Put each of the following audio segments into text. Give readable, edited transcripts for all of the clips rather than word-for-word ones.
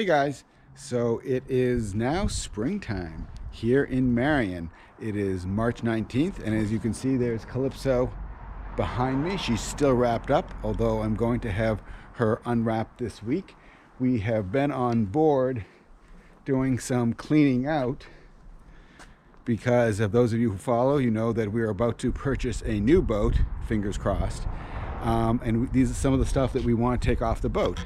Howdy guys. So it is now springtime here in Marion. It is March 19th, and as you can see, there's Calypso behind me. She's still wrapped up, although I'm going to have her unwrapped this week. We have been on board doing some cleaning out because of those of you who follow, you know that we're about to purchase a new boat, fingers crossed. And these are some of the stuff that we want to take off the boat.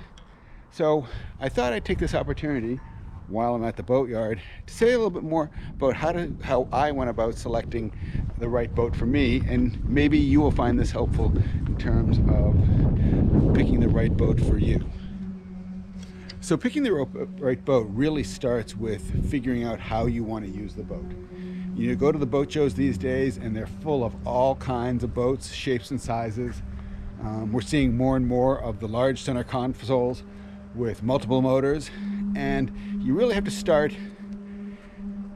So I thought I'd take this opportunity while I'm at the boatyard to say a little bit more about how I went about selecting the right boat for me, and maybe you will find this helpful in terms of picking the right boat for you. So picking the right boat really starts with figuring out how you want to use the boat. You go to the boat shows these days and they're full of all kinds of boats, shapes and sizes. We're seeing more and more of the large center consoles with multiple motors, and you really have to start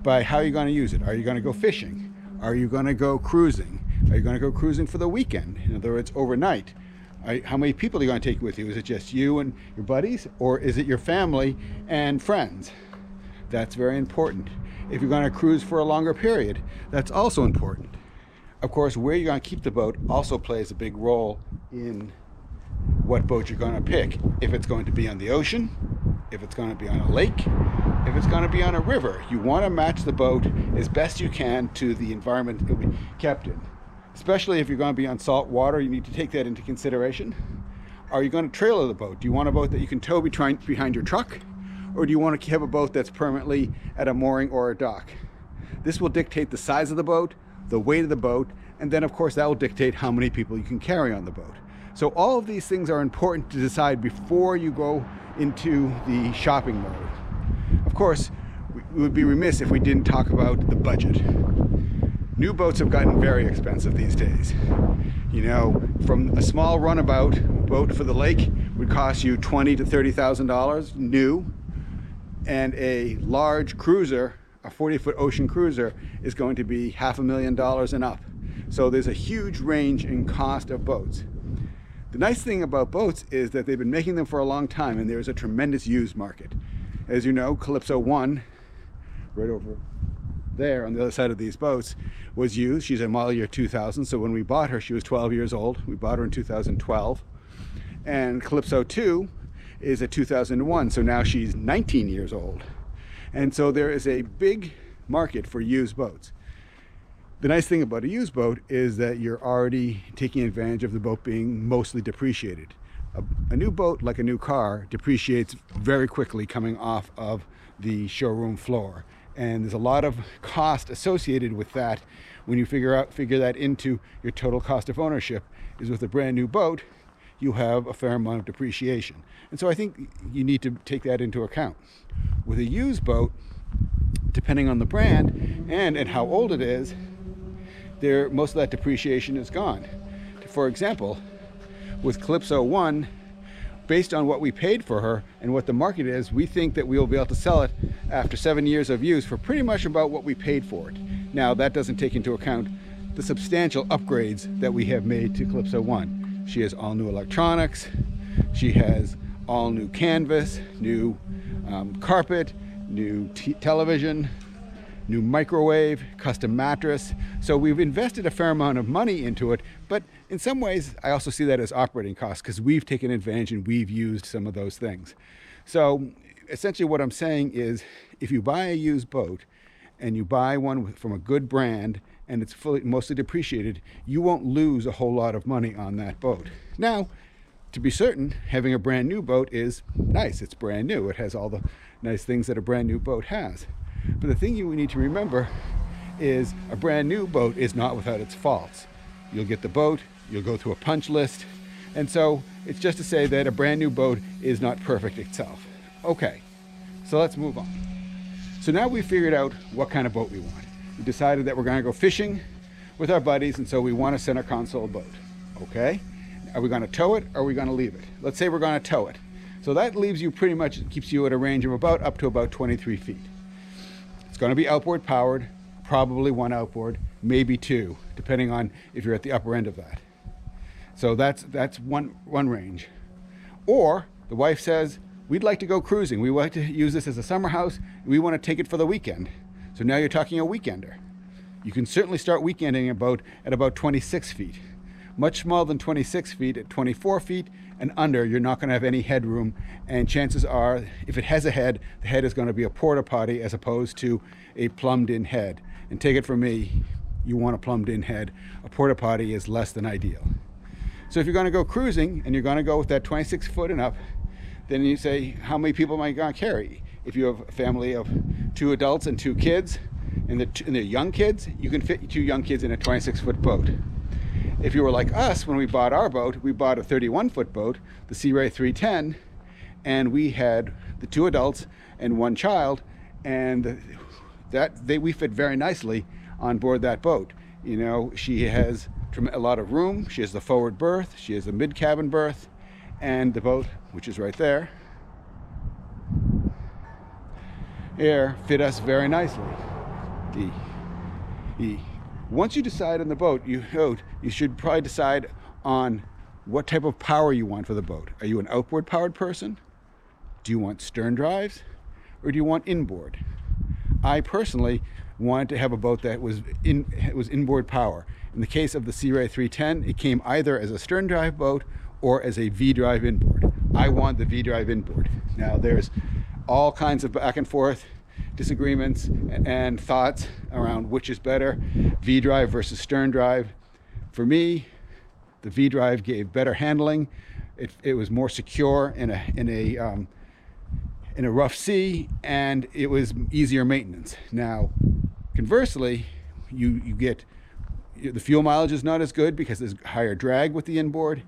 by how you're going to use it. Are you going to go fishing? Are you going to go cruising? Are you going to go cruising for the weekend? In other words, overnight. How many people are you going to take with you? Is it just you and your buddies, or is it your family and friends? That's very important. If you're going to cruise for a longer period, that's also important. Of course, where you're going to keep the boat also plays a big role in what boat you're going to pick. If it's going to be on the ocean, if it's going to be on a lake, if it's going to be on a river, you want to match the boat as best you can to the environment it will be kept in. Especially if you're going to be on salt water, you need to take that into consideration. Are you going to trailer the boat? Do you want a boat that you can tow behind your truck? Or do you want to have a boat that's permanently at a mooring or a dock? This will dictate the size of the boat, the weight of the boat, and then of course that will dictate how many people you can carry on the boat. So all of these things are important to decide before you go into the shopping mode. Of course, we would be remiss if we didn't talk about the budget. New boats have gotten very expensive these days. You know, from a small runabout boat for the lake would cost you $20,000 to $30,000 new, and a large cruiser, a 40-foot ocean cruiser, is going to be $500,000 and up. So there's a huge range in cost of boats. The nice thing about boats is that they've been making them for a long time, and there's a tremendous used market. As you know, Calypso I, right over there on the other side of these boats, was used. She's a model year 2000, so when we bought her, she was 12 years old. We bought her in 2012. And Calypso II is a 2001, so now she's 19 years old. And so there is a big market for used boats. The nice thing about a used boat is that you're already taking advantage of the boat being mostly depreciated. A new boat, like a new car, depreciates very quickly coming off of the showroom floor. And there's a lot of cost associated with that when you figure that into your total cost of ownership. Is with a brand new boat, you have a fair amount of depreciation. And so I think you need to take that into account. With a used boat, depending on the brand and how old it is, most of that depreciation is gone. For example, with Calypso I, based on what we paid for her and what the market is, we think that we will be able to sell it after 7 years of use for pretty much about what we paid for it. Now, that doesn't take into account the substantial upgrades that we have made to Calypso I. She has all new electronics, she has all new canvas, new carpet, new television, new microwave, custom mattress. So we've invested a fair amount of money into it, but in some ways I also see that as operating costs because we've taken advantage and we've used some of those things. So essentially what I'm saying is, if you buy a used boat and you buy one from a good brand and it's mostly depreciated, you won't lose a whole lot of money on that boat. Now, to be certain, having a brand new boat is nice. It's brand new. It has all the nice things that a brand new boat has. But the thing you need to remember is a brand new boat is not without its faults. You'll get the boat, you'll go through a punch list, and so it's just to say that a brand new boat is not perfect itself. Okay, so let's move on. So now we've figured out what kind of boat we want. We decided that we're going to go fishing with our buddies, and so we want a center console boat. Okay, are we going to tow it or are we going to leave it? Let's say we're going to tow it. So that leaves you pretty much, keeps you at a range of up to about 23 feet. It's going to be outboard powered, probably one outboard, maybe two, depending on if you're at the upper end of that. So that's one range. Or the wife says, we'd like to go cruising. We like to use this as a summer house. We want to take it for the weekend. So now you're talking a weekender. You can certainly start weekending at about 26 feet. Much smaller than 26 feet, at 24 feet and under, you're not going to have any headroom. And chances are, if it has a head, the head is going to be a porta potty as opposed to a plumbed in head. And take it from me, you want a plumbed in head. A porta potty is less than ideal. So if you're going to go cruising and you're going to go with that 26 foot and up, then you say, how many people am I going to carry? If you have a family of 2 adults and 2 kids, and they're young kids, you can fit 2 young kids in a 26-foot boat. If you were like us, when we bought our boat, we bought a 31-foot boat, the Searay 310, and we had the 2 adults and 1 child, and we fit very nicely on board that boat. You know, she has a lot of room. She has the forward berth. She has the mid-cabin berth, and the boat, which is right there, here, fit us very nicely. Once you decide on the boat, you should probably decide on what type of power you want for the boat. Are you an outboard powered person? Do you want stern drives? Or do you want inboard? I personally wanted to have a boat that was inboard power. In the case of the Searay 310, it came either as a stern drive boat or as a V-drive inboard. I want the V-drive inboard. Now there's all kinds of back and forth disagreements and thoughts around which is better, V-drive versus stern drive. For me, the V-drive gave better handling. It was more secure in a rough sea, and it was easier maintenance. Now, conversely, you get the fuel mileage is not as good because there's higher drag with the inboard,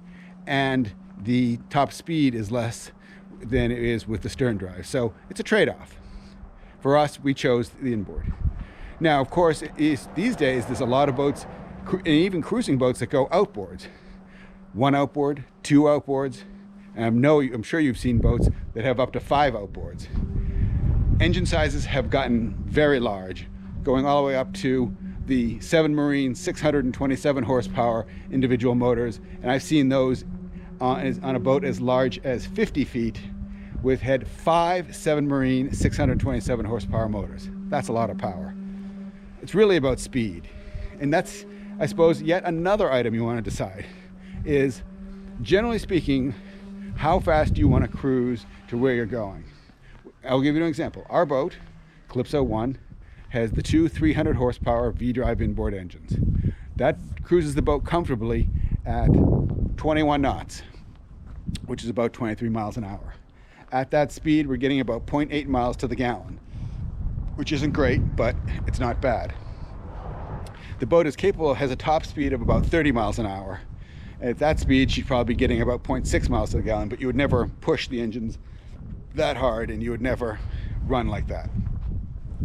and the top speed is less than it is with the stern drive. So it's a trade-off. For us, we chose the inboard. Now, of course, these days, there's a lot of boats, and even cruising boats, that go outboards. 1 outboard, 2 outboards, and I'm sure you've seen boats that have up to 5 outboards. Engine sizes have gotten very large, going all the way up to the 7 Marine 627 horsepower individual motors, and I've seen those on a boat as large as 50 feet had 5 7 Marine 627 horsepower motors. That's a lot of power. It's really about speed. And that's, I suppose, yet another item you want to decide is, generally speaking, how fast do you want to cruise to where you're going? I'll give you an example. Our boat, Calypso I, has the 2 300 horsepower V-drive inboard engines. That cruises the boat comfortably at 21 knots, which is about 23 miles an hour. At that speed, we're getting about 0.8 miles to the gallon, which isn't great, but it's not bad. The boat has a top speed of about 30 miles an hour. At that speed, she'd probably be getting about 0.6 miles to the gallon, but you would never push the engines that hard, and you would never run like that.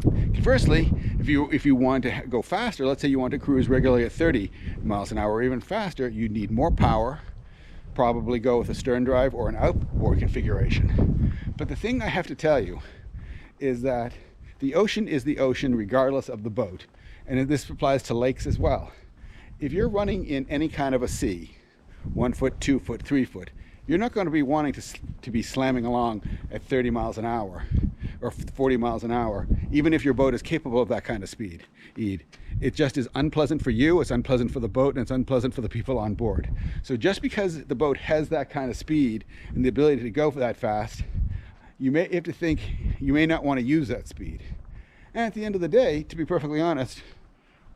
Conversely, if you want to go faster, let's say you want to cruise regularly at 30 miles an hour or even faster, you need more power. Probably go with a stern drive or an outboard configuration. But the thing I have to tell you is that the ocean is the ocean regardless of the boat. And this applies to lakes as well. If you're running in any kind of a sea, 1 foot, 2 foot, 3 foot, you're not going to be wanting to be slamming along at 30 miles an hour or 40 miles an hour, even if your boat is capable of that kind of speed. It just is unpleasant for you, it's unpleasant for the boat, and it's unpleasant for the people on board. So just because the boat has that kind of speed and the ability to go for that fast, you may have to think you may not want to use that speed. And at the end of the day, to be perfectly honest,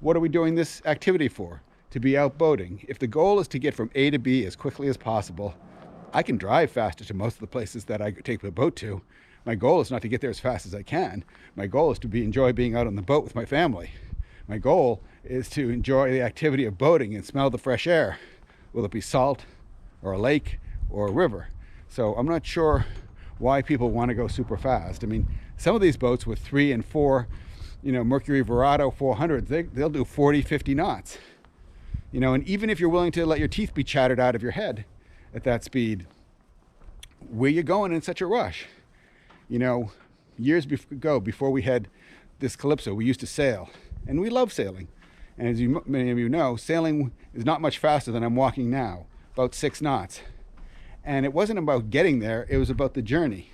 what are we doing this activity for? To be out boating. If the goal is to get from A to B as quickly as possible, I can drive faster to most of the places that I take the boat to. My goal is not to get there as fast as I can. My goal is to enjoy being out on the boat with my family. My goal is to enjoy the activity of boating and smell the fresh air, whether it be salt or a lake or a river. So I'm not sure why people want to go super fast. I mean, some of these boats with 3 and 4, Mercury Verado 400s, they'll do 40, 50 knots. And even if you're willing to let your teeth be chattered out of your head at that speed, where you going in such a rush? Years ago, before we had this Calypso, we used to sail, and we love sailing. And as many of you know, sailing is not much faster than I'm walking now, about 6 knots. And it wasn't about getting there, it was about the journey.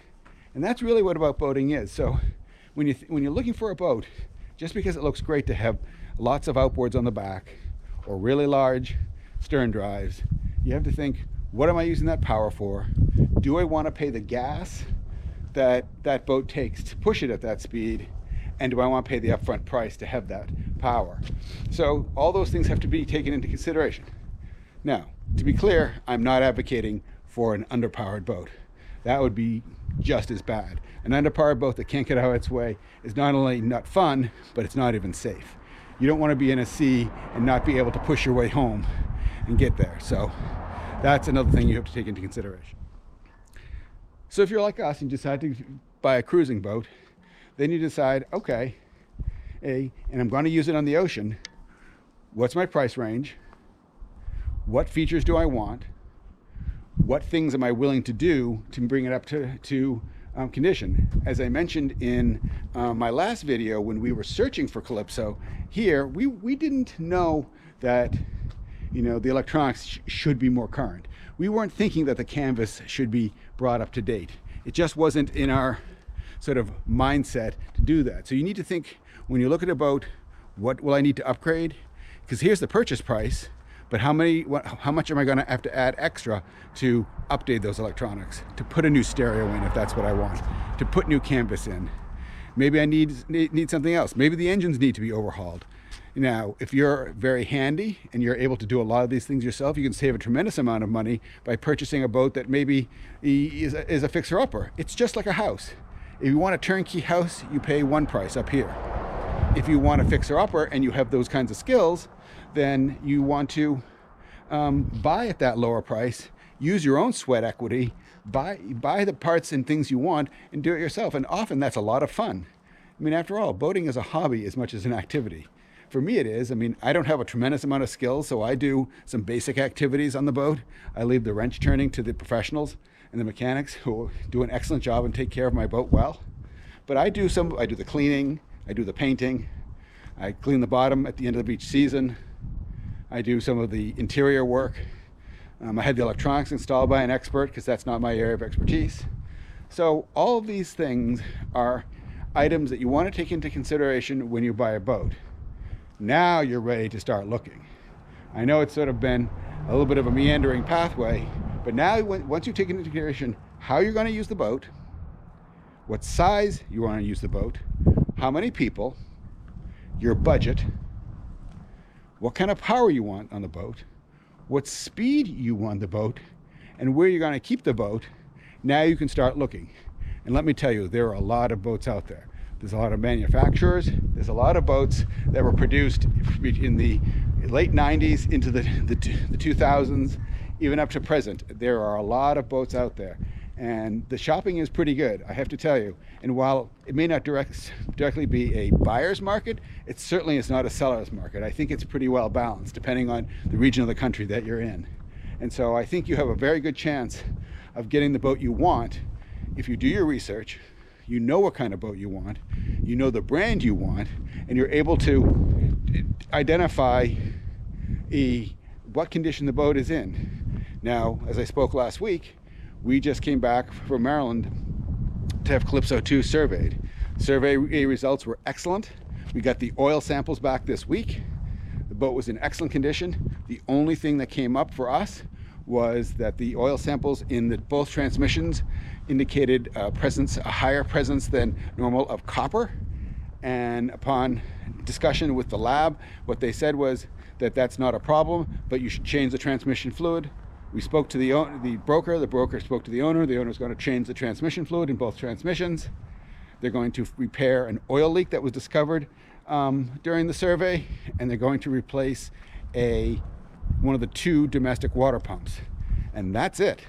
And that's really what about boating is. So when you're looking for a boat, just because it looks great to have lots of outboards on the back or really large stern drives, you have to think, what am I using that power for? Do I want to pay the gas that that boat takes to push it at that speed? And do I want to pay the upfront price to have that power? So all those things have to be taken into consideration. Now, to be clear, I'm not advocating for an underpowered boat. That would be just as bad. An underpowered boat that can't get out of its way is not only not fun, but it's not even safe. You don't want to be in a sea and not be able to push your way home and get there. So that's another thing you have to take into consideration. So if you're like us and you decide to buy a cruising boat, then you decide, okay, and I'm going to use it on the ocean. What's my price range? What features do I want? What things am I willing to do to bring it up to condition? As I mentioned in my last video, when we were searching for Calypso, here we didn't know that the electronics should be more current. We weren't thinking that the canvas should be brought up to date. It just wasn't in our sort of mindset to do that. So you need to think, when you look at a boat, what will I need to upgrade? Because here's the purchase price, but how much am I going to have to add extra to update those electronics, to put a new stereo in if that's what I want, to put new canvas in? Maybe I need something else. Maybe the engines need to be overhauled. Now, if you're very handy and you're able to do a lot of these things yourself, you can save a tremendous amount of money by purchasing a boat that maybe is a fixer-upper. It's just like a house. If you want a turnkey house, you pay one price up here. If you want a fixer-upper and you have those kinds of skills, then you want to buy at that lower price, use your own sweat equity, buy the parts and things you want, and do it yourself. And often that's a lot of fun. I mean, after all, boating is a hobby as much as an activity. For me, it is. I mean, I don't have a tremendous amount of skills, so I do some basic activities on the boat. I leave the wrench turning to the professionals and the mechanics who do an excellent job and take care of my boat well. But I do the cleaning, I do the painting, I clean the bottom at the end of each season, I do some of the interior work. I had the electronics installed by an expert because that's not my area of expertise. So all of these things are items that you want to take into consideration when you buy a boat. Now you're ready to start looking. I know it's sort of been a little bit of a meandering pathway, but now once you take into consideration how you're going to use the boat, what size you want to use the boat, how many people, your budget, what kind of power you want on the boat, what speed you want the boat, and where you're going to keep the boat, now you can start looking. And let me tell you, there are a lot of boats out there. There's a lot of manufacturers. There's a lot of boats that were produced in the late 90s into the 2000s, even up to present. There are a lot of boats out there. And the shopping is pretty good, I have to tell you. And while it may not directly be a buyer's market, it certainly is not a seller's market. I think it's pretty well balanced, depending on the region of the country that you're in. And so I think you have a very good chance of getting the boat you want if you do your research. You know what kind of boat you want, you know the brand you want, and you're able to identify what condition the boat is in. Now, as I spoke last week, we just came back from Maryland to have Calypso II surveyed. Survey results were excellent. We got the oil samples back this week. The boat was in excellent condition. The only thing that came up for us was that the oil samples in both transmissions indicated a higher presence than normal of copper. And upon discussion with the lab, what they said was that that's not a problem, but you should change the transmission fluid. We spoke to the broker spoke to the owner's going to change the transmission fluid in both transmissions. They're going to repair an oil leak that was discovered during the survey, and they're going to replace one of the 2 domestic water pumps. And that's it.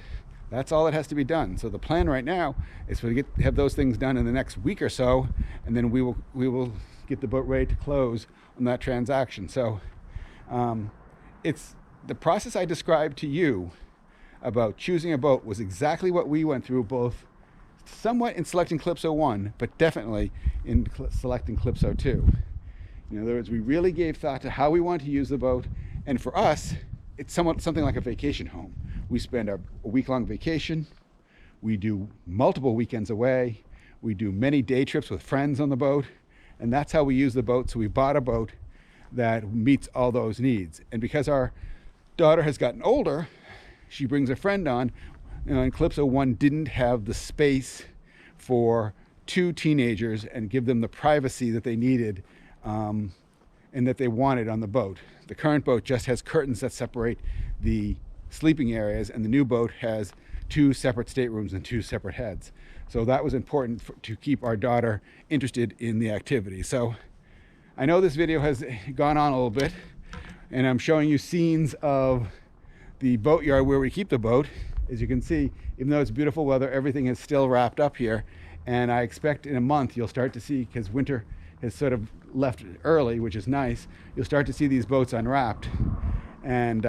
That's all that has to be done. So the plan right now is to have those things done in the next week or so, and then we will get the boat ready to close on that transaction. So it's the process I described to you about choosing a boat was exactly what we went through, both somewhat in selecting Calypso I, but definitely in selecting Calypso II. In other words, we really gave thought to how we want to use the boat, and for us, it's something like a vacation home. We spend a week-long vacation. We do multiple weekends away. We do many day trips with friends on the boat. And that's how we use the boat. So we bought a boat that meets all those needs. And because our daughter has gotten older, she brings a friend on. And Calypso I didn't have the space for 2 teenagers and give them the privacy that they needed and that they wanted on the boat. The current boat just has curtains that separate the sleeping areas, and the new boat has 2 separate staterooms and 2 separate heads. So that was important to keep our daughter interested in the activity. So I know this video has gone on a little bit, and I'm showing you scenes of the boatyard where we keep the boat. As you can see, even though it's beautiful weather, everything is still wrapped up here. And I expect in a month you'll start to see, because winter has sort of left early, which is nice, you'll start to see these boats unwrapped. And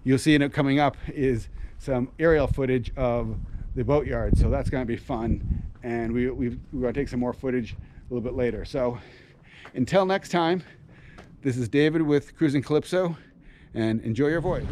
you'll see in it coming up is some aerial footage of the boatyard. So that's going to be fun. And we're going to take some more footage a little bit later. So until next time, this is David with Cruising Calypso, and enjoy your voyage.